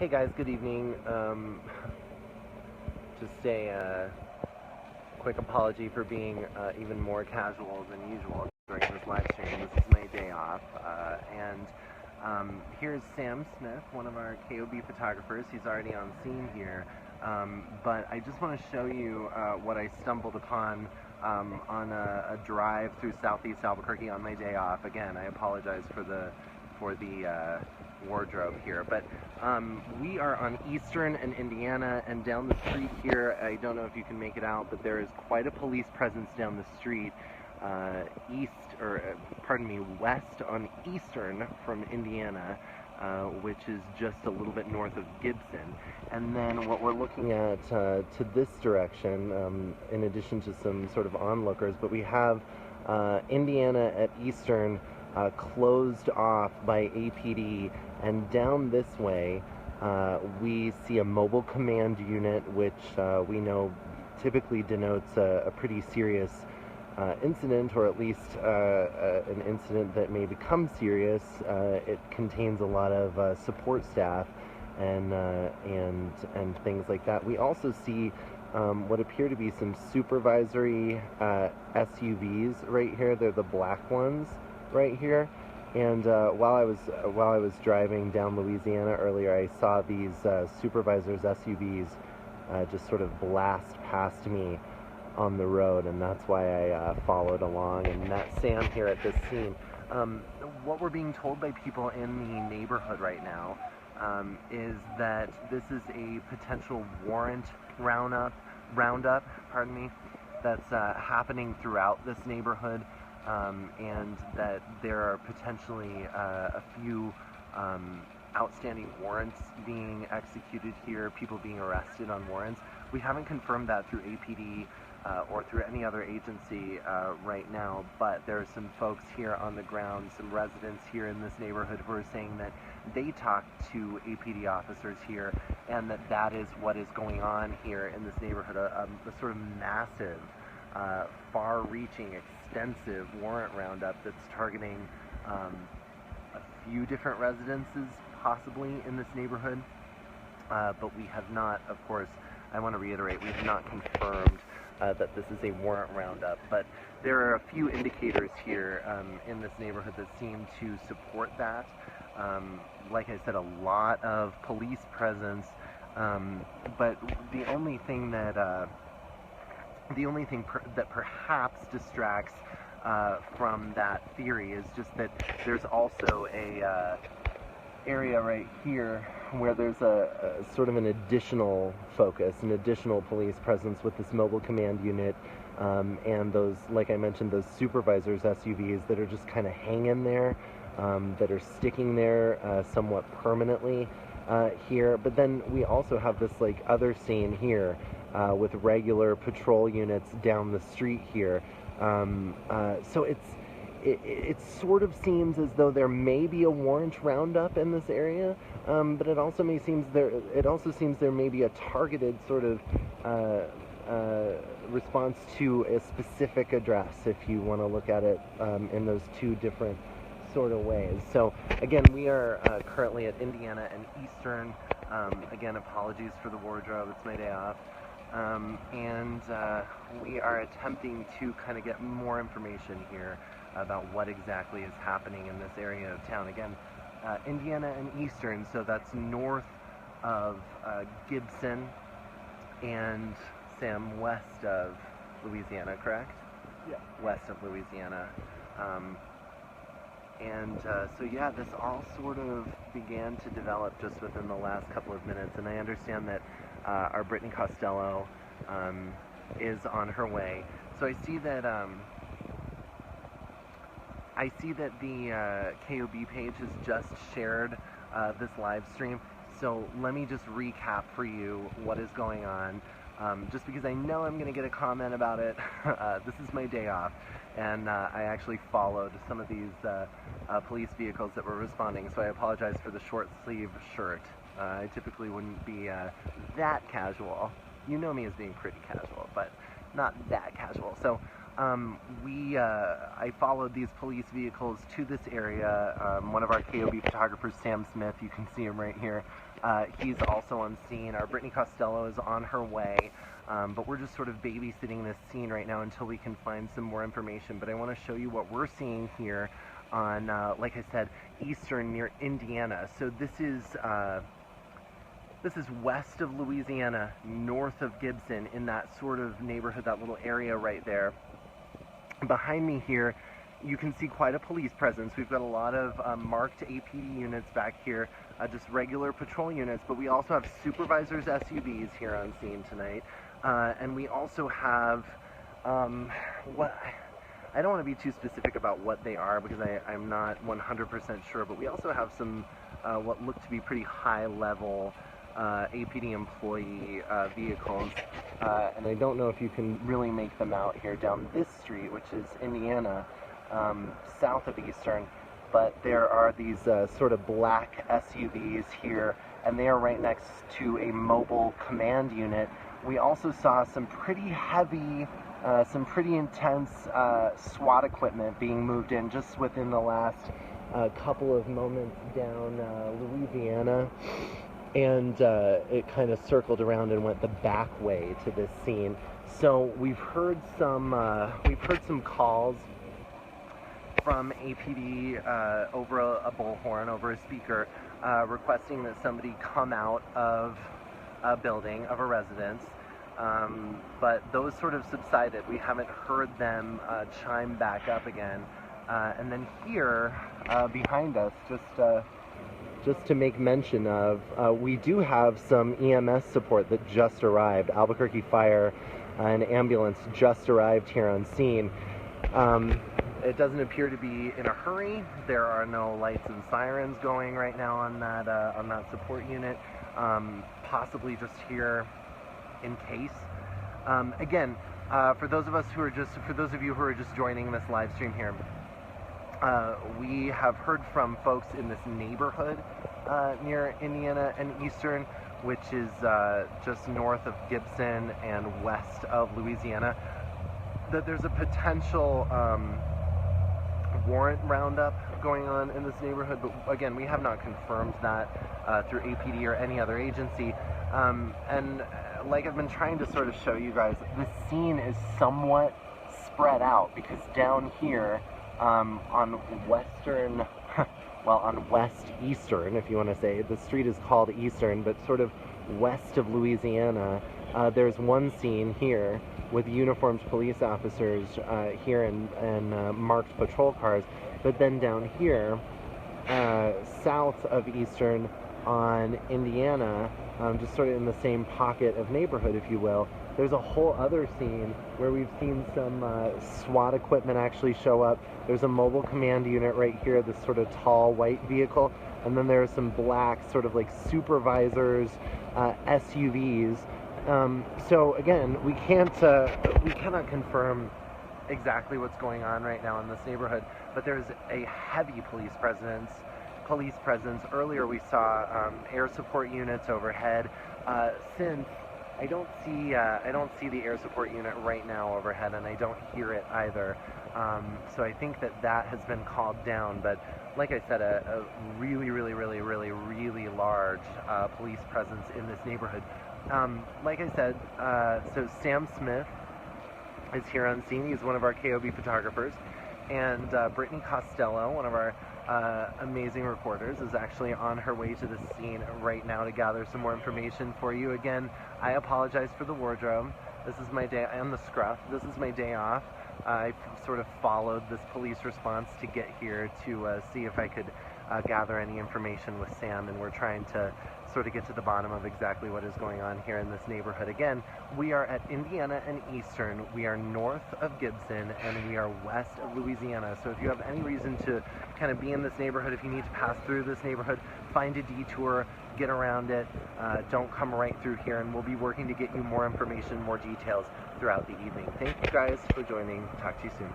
Hey guys, good evening. Just a quick apology for being even more casual than usual during this live stream. This is my day off, and here's Sam Smith, one of our KOB photographers. He's already on scene here, but I just want to show you what I stumbled upon on a drive through southeast Albuquerque on my day off. Again, I apologize for the wardrobe here, but we are on Eastern and Indiana, and down the street here, I don't know if you can make it out, but there is quite a police presence down the street, west on Eastern from Indiana, which is just a little bit north of Gibson. And then what we're looking at to this direction, in addition to some sort of onlookers, but we have Indiana at Eastern closed off by APD, and down this way we see a mobile command unit, which we know typically denotes a pretty serious incident, or at least an incident that may become serious. It contains a lot of support staff and things like that. We also see what appear to be some supervisory SUVs right here. They're the black ones right here. And while I was driving down Louisiana earlier, I saw these supervisors' SUVs just sort of blast past me on the road, and that's why I followed along and met Sam here at this scene. What we're being told by people in the neighborhood right now is that this is a potential warrant roundup, that's happening throughout this neighborhood. And that there are potentially a few outstanding warrants being executed here, people being arrested on warrants. We haven't confirmed that through APD or through any other agency right now, but there are some folks here on the ground, some residents here in this neighborhood, who are saying that they talked to APD officers here, and that is what is going on here in this neighborhood, a sort of massive, far-reaching, extensive warrant roundup that's targeting a few different residences, possibly in this neighborhood, but we have not, of course, I want to reiterate, we have not confirmed that this is a warrant roundup, but there are a few indicators here in this neighborhood that seem to support that. Like I said, a lot of police presence, but the only thing that perhaps distracts from that theory is just that there's also a area right here where there's a sort of an additional focus, an additional police presence with this mobile command unit, and those, like I mentioned, those supervisors' SUVs that are just kind of hanging there, that are sticking there somewhat permanently here. But then we also have this like other scene here with regular patrol units down the street here. So it sort of seems as though there may be a warrant roundup in this area, but it also seems there may be a targeted sort of response to a specific address, if you want to look at it in those two different sort of ways. So again, we are currently at Indiana and Eastern. Again, apologies for the wardrobe, it's my day off. And we are attempting to kind of get more information here about what exactly is happening in this area of town. Again, Indiana and Eastern, so that's north of Gibson, and Sam, west of Louisiana, correct? Yeah. West of Louisiana. So yeah, this all sort of began to develop just within the last couple of minutes, and I understand that our Brittany Costello is on her way. So I see that the KOB page has just shared this live stream. So let me just recap for you what is going on. Just because I know I'm going to get a comment about it. This is my day off, and I actually followed some of these police vehicles that were responding, so I apologize for the short sleeve shirt. I typically wouldn't be that casual. You know me as being pretty casual, but not that casual. So I followed these police vehicles to this area. One of our KOB photographers, Sam Smith, you can see him right here. He's also on scene. Our Brittany Costello is on her way, but we're just sort of babysitting this scene right now until we can find some more information. But I want to show you what we're seeing here on, like I said, Eastern near Indiana. So this is west of Louisiana, north of Gibson, in that sort of neighborhood, that little area right there. Behind me here, you can see quite a police presence. We've got a lot of marked APD units back here, just regular patrol units, but we also have supervisors' SUVs here on scene tonight. And we also have, I don't want to be too specific about what they are because I'm not 100% sure, but we also have some what look to be pretty high-level APD employee vehicles, and I don't know if you can really make them out here down this street, which is Indiana, south of Eastern, but there are these sort of black SUVs here, and they are right next to a mobile command unit. We also saw some pretty heavy, some pretty intense SWAT equipment being moved in just within the last couple of moments down Louisiana. And it kind of circled around and went the back way to this scene. So we've heard some calls from APD over a bullhorn, over a speaker, requesting that somebody come out of a building, of a residence. But those sort of subsided. We haven't heard them chime back up again. And then here, behind us, just to make mention of, we do have some EMS support that just arrived. Albuquerque Fire and ambulance just arrived here on scene. It doesn't appear to be in a hurry. There are no lights and sirens going right now on that support unit. Possibly just here in case. Again, for those of you who are just joining this live stream here, we have heard from folks in this neighborhood near Indiana and Eastern, which is just north of Gibson and west of Louisiana, that there's a potential warrant roundup going on in this neighborhood. But again, we have not confirmed that through APD or any other agency. And like I've been trying to sort of show you guys, this scene is somewhat spread out because down here, on western, well, on west Eastern, if you want to say, the street is called Eastern, but sort of west of Louisiana, there's one scene here with uniformed police officers here and marked patrol cars, but then down here, south of Eastern on Indiana, just sort of in the same pocket of neighborhood, if you will, there's a whole other scene where we've seen some SWAT equipment actually show up. There's a mobile command unit right here, this sort of tall white vehicle, and then there are some black sort of like supervisors, SUVs. So again, we cannot confirm exactly what's going on right now in this neighborhood, but there's a heavy police presence. Earlier we saw air support units overhead. Since I don't see the air support unit right now overhead, and I don't hear it either. So I think that has been called down. But like I said, a really large police presence in this neighborhood. Like I said, so Sam Smith is here on scene. He's one of our KOB photographers, and Brittany Costello, one of our amazing reporters, is actually on her way to the scene right now to gather some more information for you. Again, I apologize for the wardrobe. This is my day. I am the scruff. This is my day off. I sort of followed this police response to get here to see if I could gather any information with Sam, and we're trying to sort of get to the bottom of exactly what is going on here in this neighborhood. Again, we are at Indiana and Eastern. We are north of Gibson, and we are west of Louisiana. So if you have any reason to kind of be in this neighborhood, if you need to pass through this neighborhood, find a detour, get around it. Don't come right through here, and we'll be working to get you more information, more details throughout the evening. Thank you guys for joining. Talk to you soon.